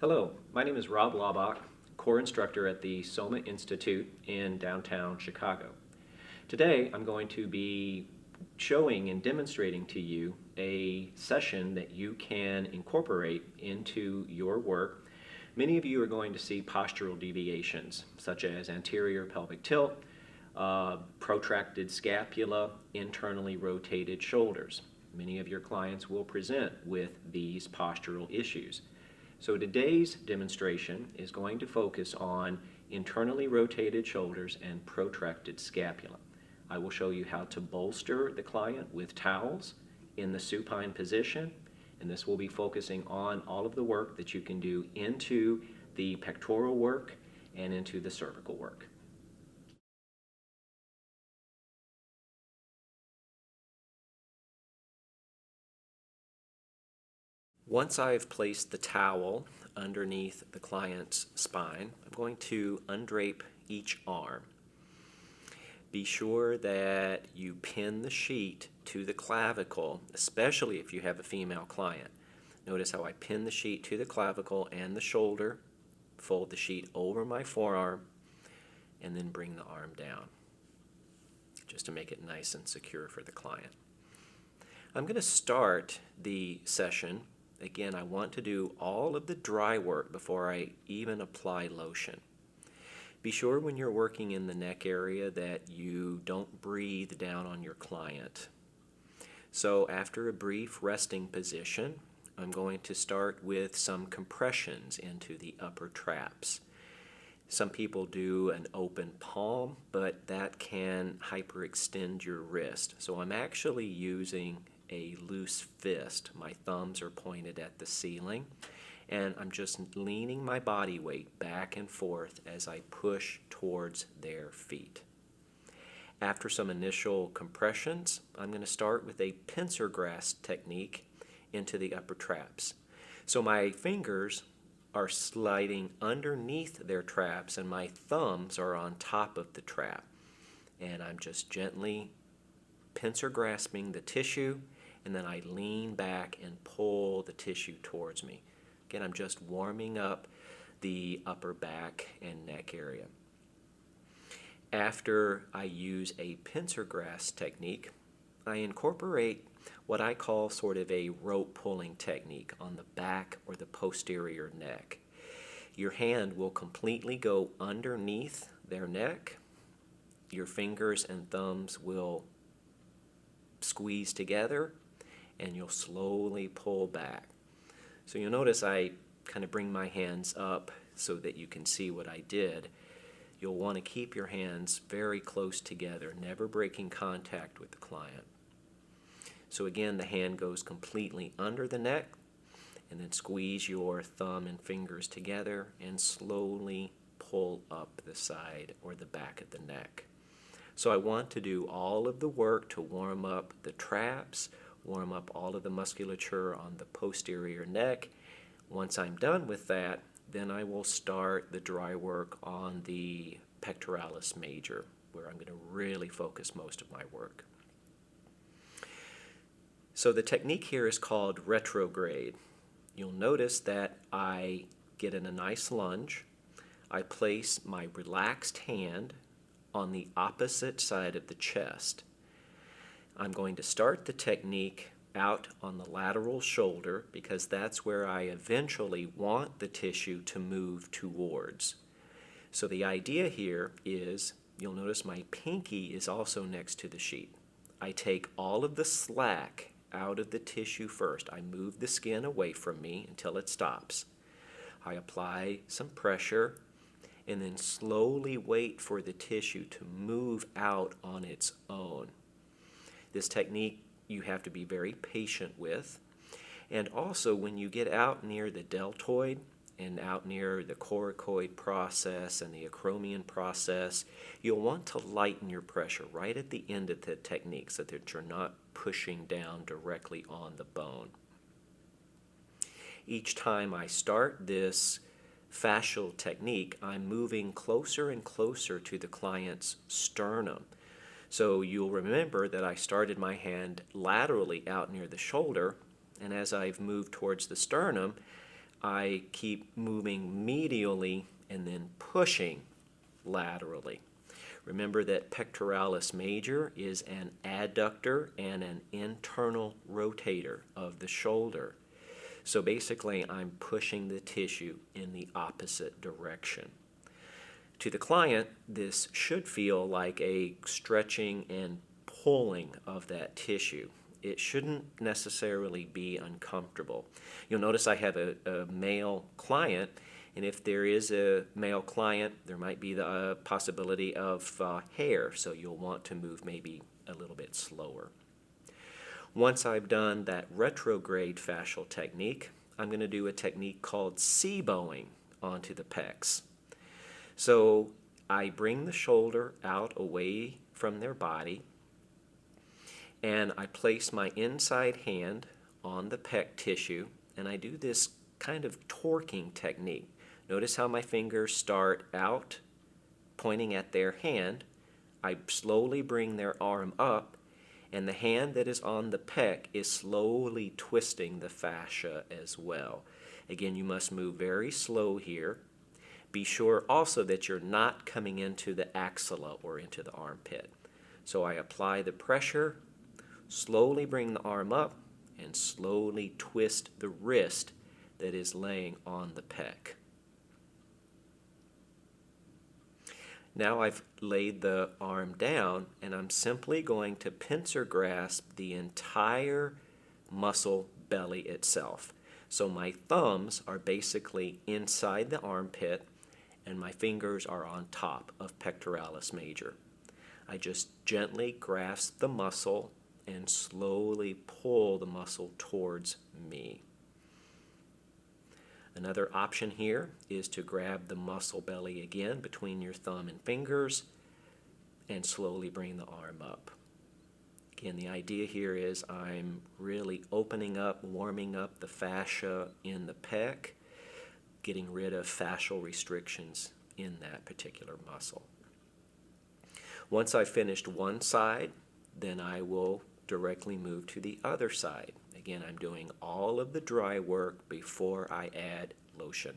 Hello, my name is Rob Laubach, core instructor at the SOMA Institute in downtown Chicago. Today I'm going to be showing and demonstrating to you a session that you can incorporate into your work. Many of you are going to see postural deviations such as anterior pelvic tilt, protracted scapula, internally rotated shoulders. Many of your clients will present with these postural issues. So today's demonstration is going to focus on internally rotated shoulders and protracted scapula. I will show you how to bolster the client with towels in the supine position, and this will be focusing on all of the work that you can do into the pectoral work and into the cervical work. Once I've placed the towel underneath the client's spine, I'm going to undrape each arm. Be sure that you pin the sheet to the clavicle, especially if you have a female client. Notice how I pin the sheet to the clavicle and the shoulder, fold the sheet over my forearm, and then bring the arm down, just to make it nice and secure for the client. I'm going to start the session. Again, I want to do all of the dry work before I even apply lotion. Be sure when you're working in the neck area that you don't breathe down on your client. So after a brief resting position, I'm going to start with some compressions into the upper traps. Some people do an open palm, but that can hyperextend your wrist. So I'm actually using a loose fist. My thumbs are pointed at the ceiling, and I'm just leaning my body weight back and forth as I push towards their feet. After some initial compressions, I'm going to start with a pincer grasp technique into the upper traps. So my fingers are sliding underneath their traps and my thumbs are on top of the trap. And I'm just gently pincer grasping the tissue, and then I lean back and pull the tissue towards me. Again, I'm just warming up the upper back and neck area. After I use a pincer grasp technique, I incorporate what I call sort of a rope pulling technique on the back or the posterior neck. Your hand will completely go underneath their neck. Your fingers and thumbs will squeeze together, and you'll slowly pull back. So you'll notice I kind of bring my hands up so that you can see what I did. You'll want to keep your hands very close together, never breaking contact with the client. So again, the hand goes completely under the neck, and then squeeze your thumb and fingers together and slowly pull up the side or the back of the neck. So I want to do all of the work to warm up the traps, warm up all of the musculature on the posterior neck. Once I'm done with that, then I will start the dry work on the pectoralis major, where I'm going to really focus most of my work. So the technique here is called retrograde. You'll notice that I get in a nice lunge. I place my relaxed hand on the opposite side of the chest. I'm going to start the technique out on the lateral shoulder because that's where I eventually want the tissue to move towards. So the idea here is, you'll notice my pinky is also next to the sheet. I take all of the slack out of the tissue first. I move the skin away from me until it stops. I apply some pressure and then slowly wait for the tissue to move out on its own. This technique you have to be very patient with. And also when you get out near the deltoid and out near the coracoid process and the acromion process, you'll want to lighten your pressure right at the end of the technique so that you're not pushing down directly on the bone. Each time I start this fascial technique, I'm moving closer and closer to the client's sternum. So you'll remember that I started my hand laterally out near the shoulder, and as I've moved towards the sternum, I keep moving medially and then pushing laterally. Remember that pectoralis major is an adductor and an internal rotator of the shoulder. So basically, I'm pushing the tissue in the opposite direction. To the client, this should feel like a stretching and pulling of that tissue. It shouldn't necessarily be uncomfortable. You'll notice I have a male client, and if there is a male client, there might be the possibility of hair, so you'll want to move maybe a little bit slower. Once I've done that retrograde fascial technique, I'm going to do a technique called C-bowing onto the pecs. So I bring the shoulder out away from their body, and I place my inside hand on the pec tissue, and I do this kind of torquing technique. Notice how my fingers start out pointing at their hand. I slowly bring their arm up, and the hand that is on the pec is slowly twisting the fascia as well. Again, you must move very slow here. Be sure also that you're not coming into the axilla or into the armpit. So I apply the pressure, slowly bring the arm up, and slowly twist the wrist that is laying on the pec. Now I've laid the arm down, and I'm simply going to pincer grasp the entire muscle belly itself. So my thumbs are basically inside the armpit, and my fingers are on top of pectoralis major. I just gently grasp the muscle and slowly pull the muscle towards me. Another option here is to grab the muscle belly again between your thumb and fingers and slowly bring the arm up. Again, the idea here is I'm really opening up, warming up the fascia in the pec, getting rid of fascial restrictions in that particular muscle. Once I've finished one side, then I will directly move to the other side. Again, I'm doing all of the dry work before I add lotion.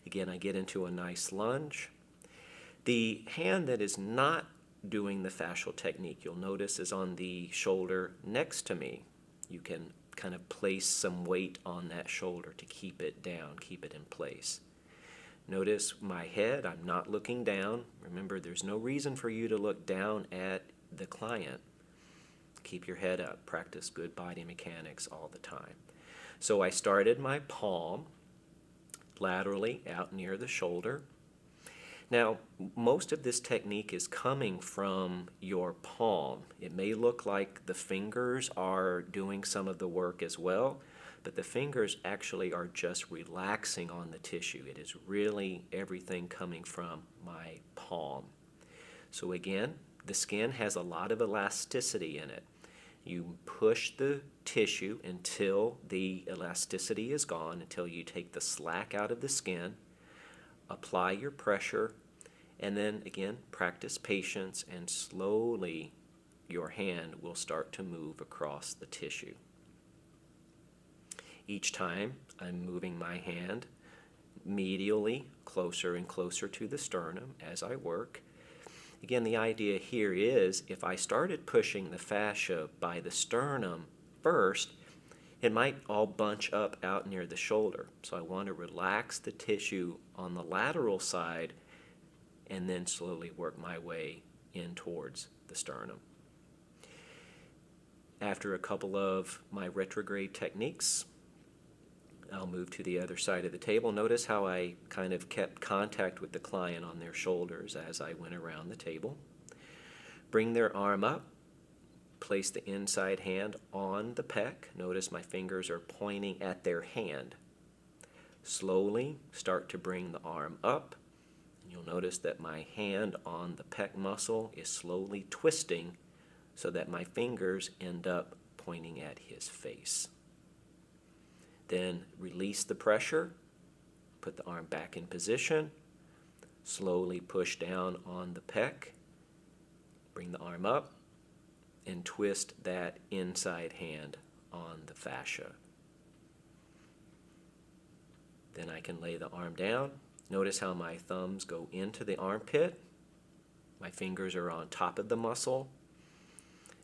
Again, I get into a nice lunge. The hand that is not doing the fascial technique, you'll notice, is on the shoulder next to me. You can kind of place some weight on that shoulder to keep it down, keep it in place. Notice my head, I'm not looking down. Remember, there's no reason for you to look down at the client. Keep your head up. Practice good body mechanics all the time. So I started my palm laterally out near the shoulder. Now, most of this technique is coming from your palm. It may look like the fingers are doing some of the work as well, but the fingers actually are just relaxing on the tissue. It is really everything coming from my palm. So again, the skin has a lot of elasticity in it. You push the tissue until the elasticity is gone, until you take the slack out of the skin, apply your pressure, and then again, practice patience, and slowly your hand will start to move across the tissue. Each time I'm moving my hand medially closer and closer to the sternum as I work. Again, the idea here is if I started pushing the fascia by the sternum first, it might all bunch up out near the shoulder. So I want to relax the tissue on the lateral side and then slowly work my way in towards the sternum. After a couple of my retrograde techniques, I'll move to the other side of the table. Notice how I kind of kept contact with the client on their shoulders as I went around the table. Bring their arm up. Place the inside hand on the pec. Notice my fingers are pointing at their hand. Slowly start to bring the arm up. You'll notice that my hand on the pec muscle is slowly twisting so that my fingers end up pointing at his face. Then release the pressure, put the arm back in position, slowly push down on the pec, bring the arm up, and twist that inside hand on the fascia. Then I can lay the arm down. Notice how my thumbs go into the armpit. My fingers are on top of the muscle.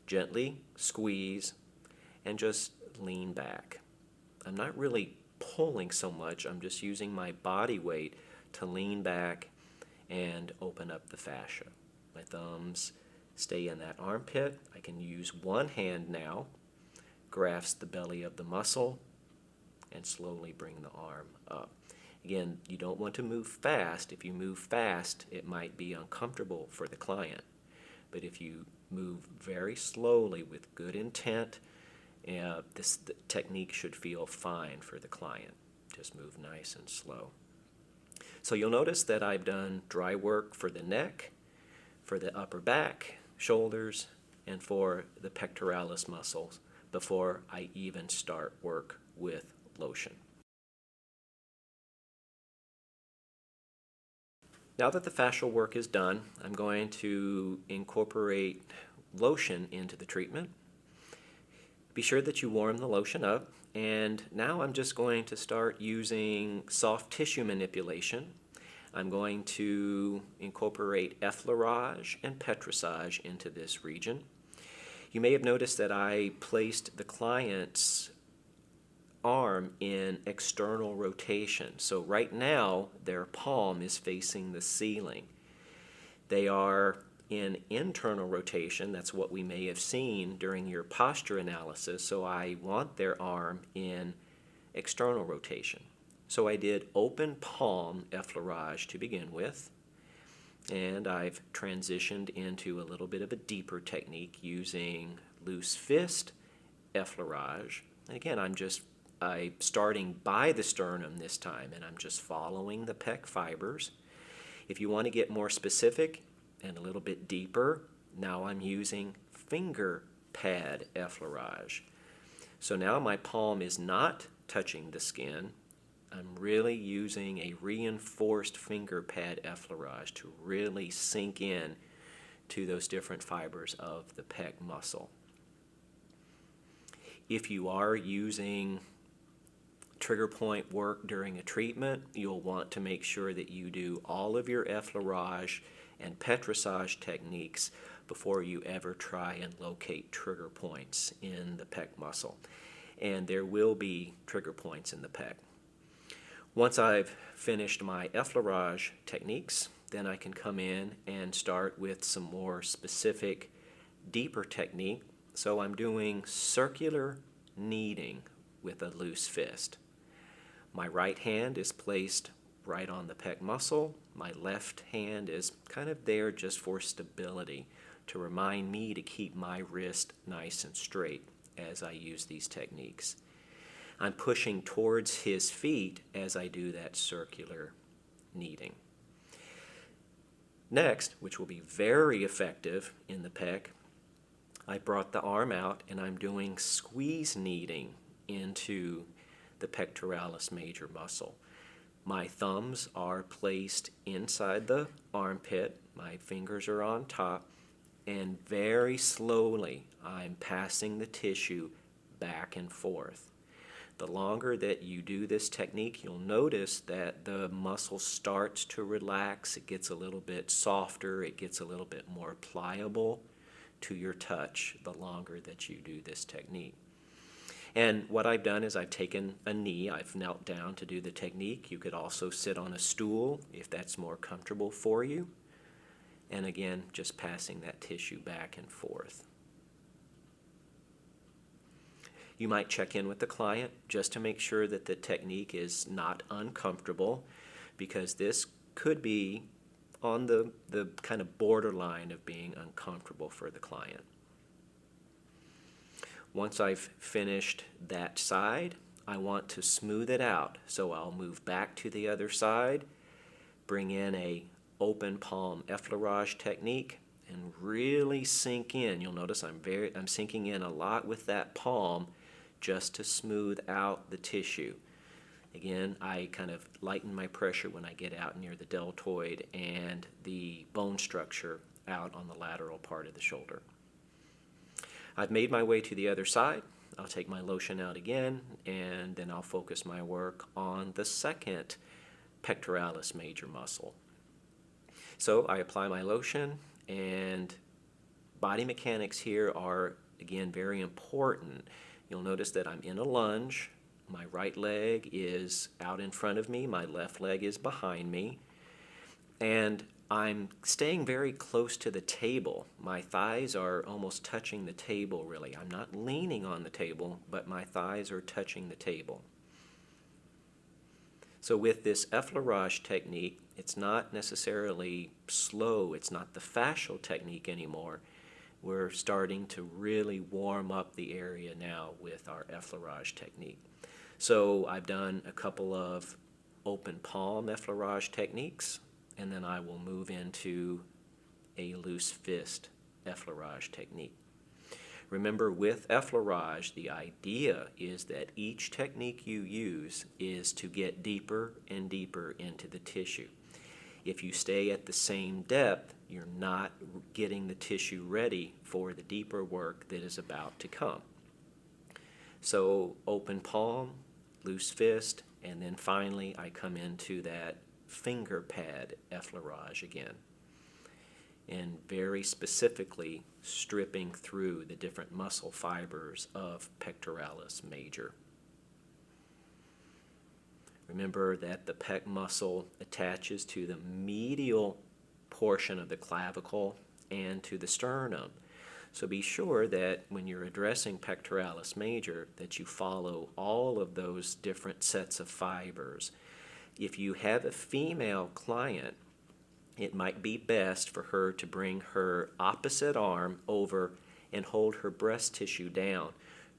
Gently squeeze and just lean back. I'm not really pulling so much, I'm just using my body weight to lean back and open up the fascia. My thumbs stay in that armpit. I can use one hand now, grasp the belly of the muscle, and slowly bring the arm up. Again, you don't want to move fast. If you move fast, it might be uncomfortable for the client. But if you move very slowly with good intent, this technique should feel fine for the client. Just move nice and slow. So you'll notice that I've done dry work for the neck, for the upper back, shoulders, and for the pectoralis muscles before I even start work with lotion. Now that the fascial work is done, I'm going to incorporate lotion into the treatment. Be sure that you warm the lotion up, and now I'm just going to start using soft tissue manipulation. I'm going to incorporate effleurage and petrissage into this region. You may have noticed that I placed the client's arm in external rotation. So right now their palm is facing the ceiling. They are in internal rotation. That's what we may have seen during your posture analysis. So I want their arm in external rotation. So I did open palm effleurage to begin with, and I've transitioned into a little bit of a deeper technique using loose fist effleurage. And again, I'm starting by the sternum this time, and I'm just following the pec fibers. If you want to get more specific and a little bit deeper, now I'm using finger pad effleurage. So now my palm is not touching the skin. I'm really using a reinforced finger pad effleurage to really sink in to those different fibers of the pec muscle. If you are using trigger point work during a treatment, you'll want to make sure that you do all of your effleurage and petrissage techniques before you ever try and locate trigger points in the pec muscle. And there will be trigger points in the pec. Once I've finished my effleurage techniques, then I can come in and start with some more specific, deeper technique. So I'm doing circular kneading with a loose fist. My right hand is placed right on the pec muscle. My left hand is kind of there just for stability, to remind me to keep my wrist nice and straight as I use these techniques. I'm pushing towards his feet as I do that circular kneading. Next, which will be very effective in the pec, I brought the arm out and I'm doing squeeze kneading into the pectoralis major muscle. My thumbs are placed inside the armpit, my fingers are on top, and very slowly I'm passing the tissue back and forth. The longer that you do this technique, you'll notice that the muscle starts to relax. It gets a little bit softer. It gets a little bit more pliable to your touch the longer that you do this technique. And what I've done is I've taken a knee. I've knelt down to do the technique. You could also sit on a stool if that's more comfortable for you. And again, just passing that tissue back and forth. You might check in with the client just to make sure that the technique is not uncomfortable, because this could be on the kind of borderline of being uncomfortable for the client. Once I've finished that side, I want to smooth it out. So I'll move back to the other side, bring in a open palm effleurage technique, and really sink in. You'll notice I'm sinking in a lot with that palm, just to smooth out the tissue. Again, I kind of lighten my pressure when I get out near the deltoid and the bone structure out on the lateral part of the shoulder. I've made my way to the other side. I'll take my lotion out again, and then I'll focus my work on the second pectoralis major muscle. So I apply my lotion, and body mechanics here are, again, very important. You'll notice that I'm in a lunge. My right leg is out in front of me, my left leg is behind me, and I'm staying very close to the table. My thighs are almost touching the table, really. I'm not leaning on the table, but my thighs are touching the table. So with this effleurage technique, it's not necessarily slow. It's not the fascial technique anymore. We're starting to really warm up the area now with our effleurage technique. So I've done a couple of open palm effleurage techniques, and then I will move into a loose fist effleurage technique. Remember, with effleurage, the idea is that each technique you use is to get deeper and deeper into the tissue. If you stay at the same depth, you're not getting the tissue ready for the deeper work that is about to come. So open palm, loose fist, and then finally I come into that finger pad effleurage again, and very specifically stripping through the different muscle fibers of pectoralis major. Remember that the pec muscle attaches to the medial portion of the clavicle and to the sternum. So be sure that when you're addressing pectoralis major that you follow all of those different sets of fibers. If you have a female client, it might be best for her to bring her opposite arm over and hold her breast tissue down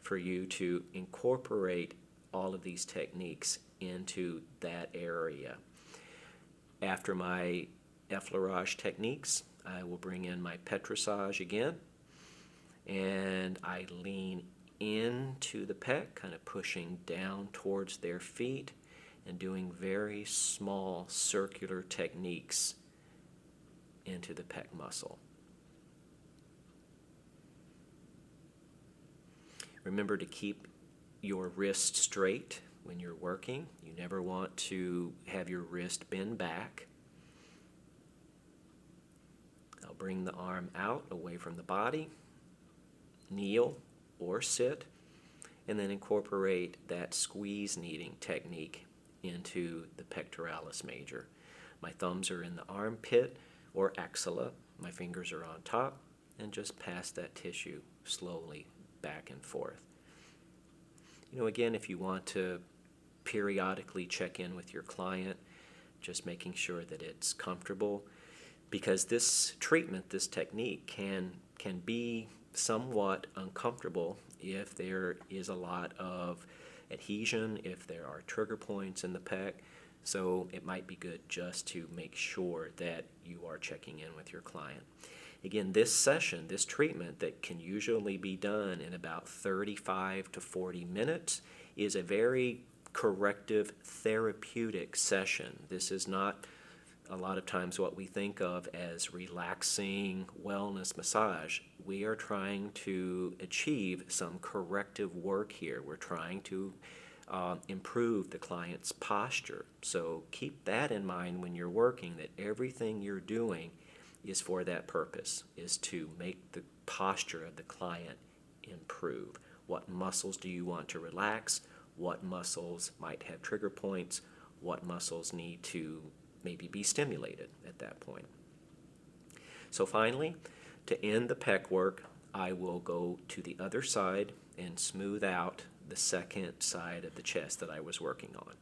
for you to incorporate all of these techniques into that area. After my effleurage techniques, I will bring in my petrissage again, and I lean into the pec, kind of pushing down towards their feet and doing very small circular techniques into the pec muscle. Remember to keep your wrist straight when you're working. You never want to have your wrist bend back. I'll bring the arm out away from the body, kneel or sit, and then incorporate that squeeze kneading technique into the pectoralis major. My thumbs are in the armpit or axilla, my fingers are on top, and just pass that tissue slowly back and forth. You know, again, if you want to periodically check in with your client, just making sure that it's comfortable, because this treatment, this technique can be somewhat uncomfortable if there is a lot of adhesion, if there are trigger points in the pec. So it might be good just to make sure that you are checking in with your client. Again, this session, this treatment that can usually be done in about 35 to 40 minutes is a very corrective therapeutic session. This is not a lot of times what we think of as relaxing wellness massage. We are trying to achieve some corrective work here. We're trying to improve the client's posture. So keep that in mind when you're working, that everything you're doing is for that purpose, is to make the posture of the client improve. What muscles do you want to relax? What muscles might have trigger points? What muscles need to maybe be stimulated at that point? So finally, to end the pec work, I will go to the other side and smooth out the second side of the chest that I was working on.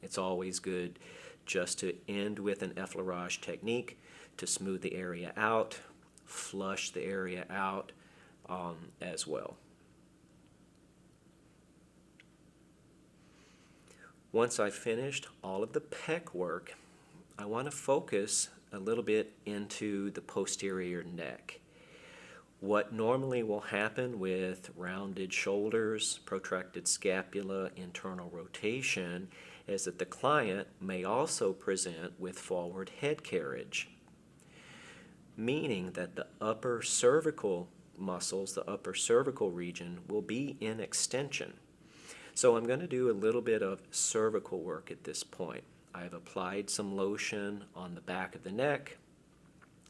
It's always good just to end with an effleurage technique to smooth the area out, flush the area out as well. Once I've finished all of the pec work, I want to focus a little bit into the posterior neck. What normally will happen with rounded shoulders, protracted scapula, internal rotation, is that the client may also present with forward head carriage, meaning that the upper cervical muscles, the upper cervical region, will be in extension. So I'm going to do a little bit of cervical work at this point. I've applied some lotion on the back of the neck,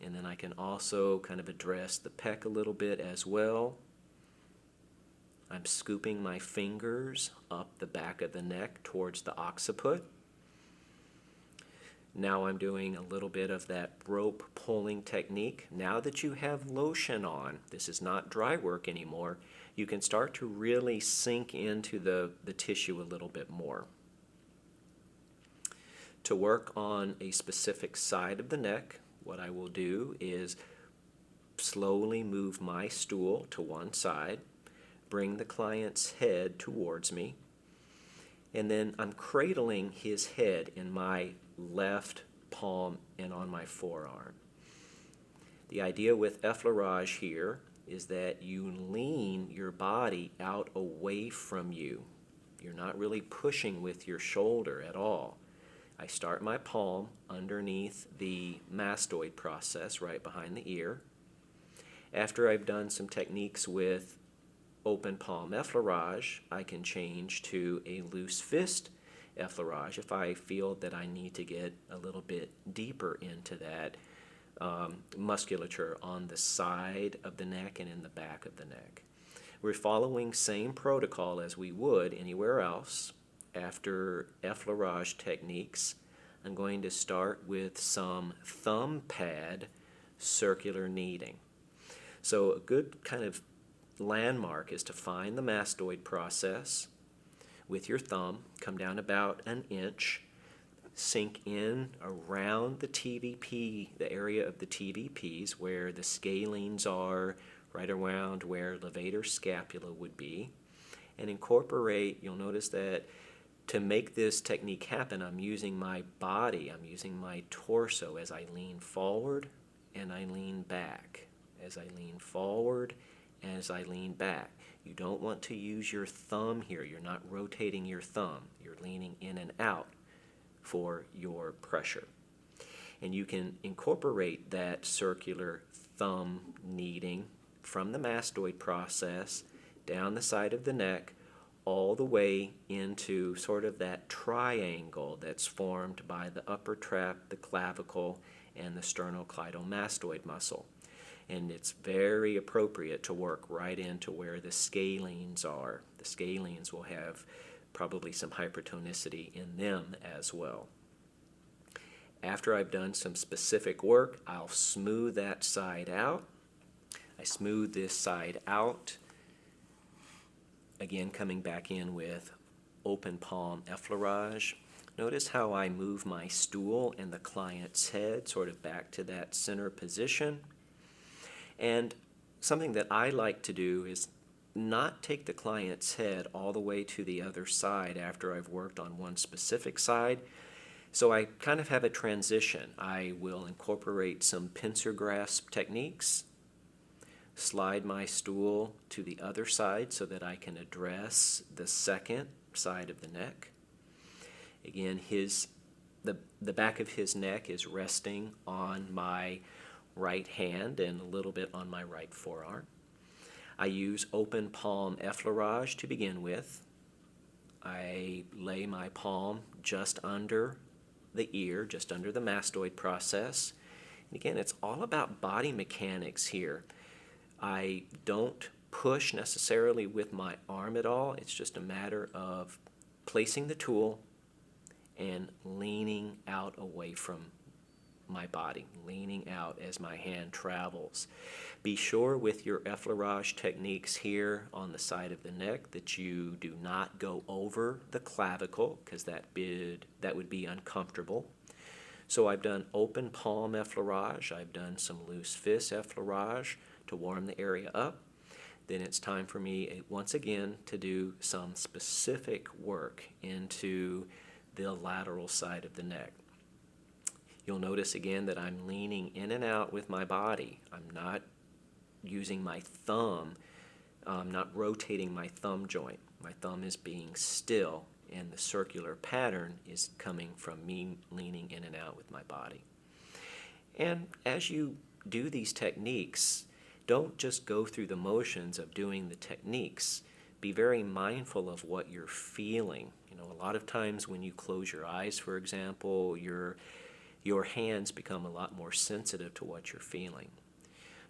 and then I can also kind of address the pec a little bit as well. I'm scooping my fingers up the back of the neck towards the occiput. Now I'm doing a little bit of that rope pulling technique. Now that you have lotion on, this is not dry work anymore, you can start to really sink into the tissue a little bit more. To work on a specific side of the neck, what I will do is slowly move my stool to one side, bring the client's head towards me, and then I'm cradling his head in my left palm and on my forearm. The idea with effleurage here is that you lean your body out away from you. You're not really pushing with your shoulder at all. I start my palm underneath the mastoid process right behind the ear. After I've done some techniques with open palm effleurage, I can change to a loose fist effleurage if I feel that I need to get a little bit deeper into that musculature on the side of the neck and in the back of the neck. We're following same protocol as we would anywhere else. After effleurage techniques, I'm going to start with some thumb pad circular kneading. So a good kind of landmark is to find the mastoid process with your thumb, come down about an inch, sink in around the TVP, the area of the TVPs where the scalenes are, right around where levator scapula would be, and incorporate. You'll notice that to make this technique happen, I'm using my body, I'm using my torso as I lean forward and I lean back, as I lean forward and as I lean back. You don't want to use your thumb here. You're not rotating your thumb. You're leaning in and out for your pressure. And you can incorporate that circular thumb kneading from the mastoid process down the side of the neck all the way into sort of that triangle that's formed by the upper trap, the clavicle, and the sternocleidomastoid muscle. And it's very appropriate to work right into where the scalenes are. The scalenes will have probably some hypertonicity in them as well. After I've done some specific work, I'll smooth that side out. I smooth this side out. Again, coming back in with open palm effleurage. Notice how I move my stool and the client's head sort of back to that center position. And something that I like to do is not take the client's head all the way to the other side after I've worked on one specific side. So I kind of have a transition. I will incorporate some pincer grasp techniques, slide my stool to the other side so that I can address the second side of the neck. Again, the back of his neck is resting on my right hand and a little bit on my right forearm. I use open palm effleurage to begin with. I lay my palm just under the ear, just under the mastoid process. And again, it's all about body mechanics here. I don't push necessarily with my arm at all. It's just a matter of placing the tool and leaning out away from my body, leaning out as my hand travels. Be sure with your effleurage techniques here on the side of the neck that you do not go over the clavicle, because that would be uncomfortable. So I've done open palm effleurage, I've done some loose fist effleurage to warm the area up. Then it's time for me once again to do some specific work into the lateral side of the neck. You'll notice again that I'm leaning in and out with my body. I'm not using my thumb, I'm not rotating my thumb joint. My thumb is being still, and the circular pattern is coming from me leaning in and out with my body. And as you do these techniques, don't just go through the motions of doing the techniques. Be very mindful of what you're feeling. You know, a lot of times when you close your eyes, for example, your hands become a lot more sensitive to what you're feeling.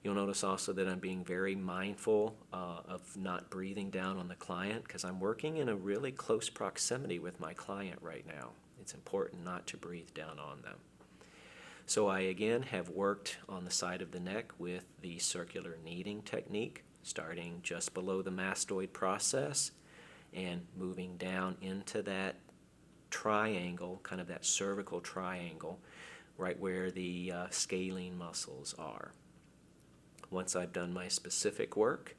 You'll notice also that I'm being very mindful of not breathing down on the client because I'm working in a really close proximity with my client right now. It's important not to breathe down on them. So I again have worked on the side of the neck with the circular kneading technique, starting just below the mastoid process and moving down into that triangle, kind of that cervical triangle, right where the scalene muscles are. Once I've done my specific work,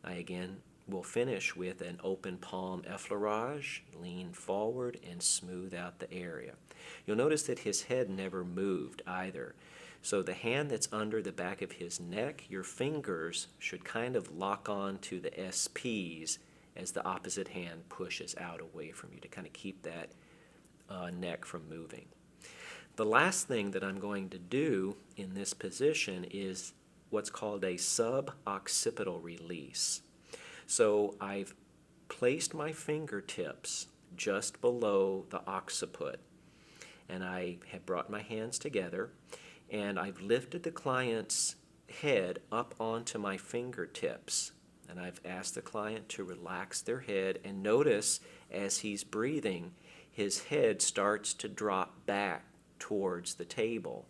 I again will finish with an open palm effleurage, lean forward and smooth out the area. You'll notice that his head never moved either. So the hand that's under the back of his neck, your fingers should kind of lock on to the SPs as the opposite hand pushes out away from you to kind of keep that neck from moving. The last thing that I'm going to do in this position is what's called a sub-occipital release. So I've placed my fingertips just below the occiput, and I have brought my hands together, and I've lifted the client's head up onto my fingertips, and I've asked the client to relax their head, and notice as he's breathing, his head starts to drop back towards the table.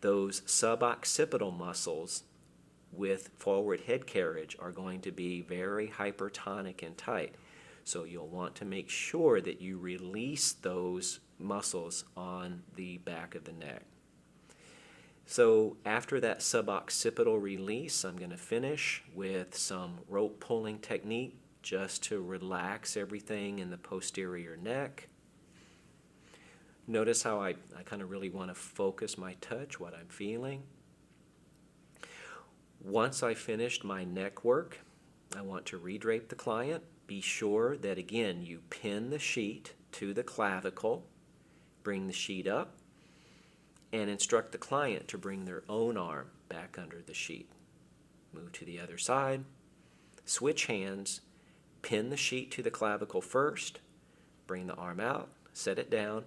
Those suboccipital muscles with forward head carriage are going to be very hypertonic and tight. So you'll want to make sure that you release those muscles on the back of the neck. So after that suboccipital release, I'm going to finish with some rope pulling technique just to relax everything in the posterior neck. Notice how I kind of really want to focus my touch, what I'm feeling. Once I finished my neck work, I want to redrape the client. Be sure that, again, you pin the sheet to the clavicle, bring the sheet up, and instruct the client to bring their own arm back under the sheet. Move to the other side, switch hands, pin the sheet to the clavicle first, bring the arm out, set it down,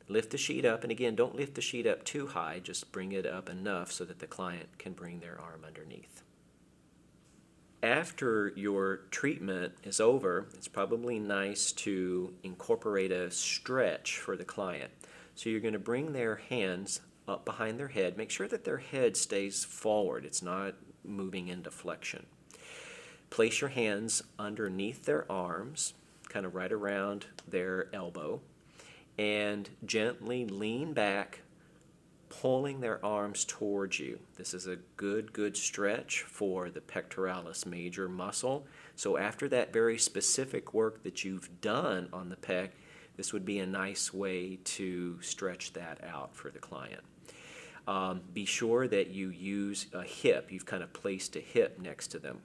lift the sheet up, and again, don't lift the sheet up too high, just bring it up enough so that the client can bring their arm underneath. After your treatment is over, it's probably nice to incorporate a stretch for the client. So you're going to bring their hands up behind their head. Make sure that their head stays forward. It's not moving into flexion. Place your hands underneath their arms, kind of right around their elbow, and gently lean back, pulling their arms towards you. This is a good stretch for the pectoralis major muscle. So after that very specific work that you've done on the pec, this would be a nice way to stretch that out for the client. Be sure that you use a hip. You've kind of placed a hip next to them.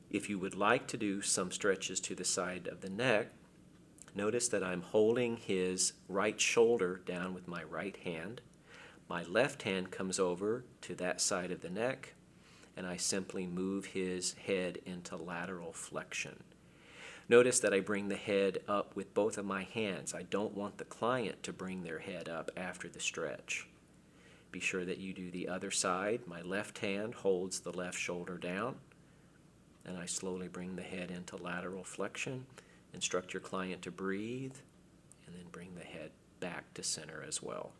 If you would like to do some stretches to the side of the neck, notice that I'm holding his right shoulder down with my right hand. My left hand comes over to that side of the neck, and I simply move his head into lateral flexion. Notice that I bring the head up with both of my hands. I don't want the client to bring their head up after the stretch. Be sure that you do the other side. My left hand holds the left shoulder down, and I slowly bring the head into lateral flexion. Instruct your client to breathe, and then bring the head back to center as well.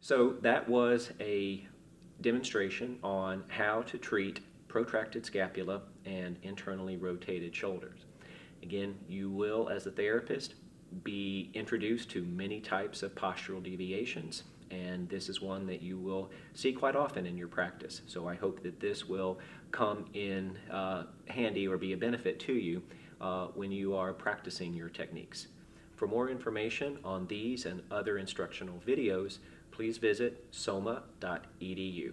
So that was a demonstration on how to treat protracted scapula and internally rotated shoulders. Again, you will, as a therapist, be introduced to many types of postural deviations, and this is one that you will see quite often in your practice. So I hope that this will come in handy or be a benefit to you when you are practicing your techniques. For more information on these and other instructional videos, please visit soma.edu.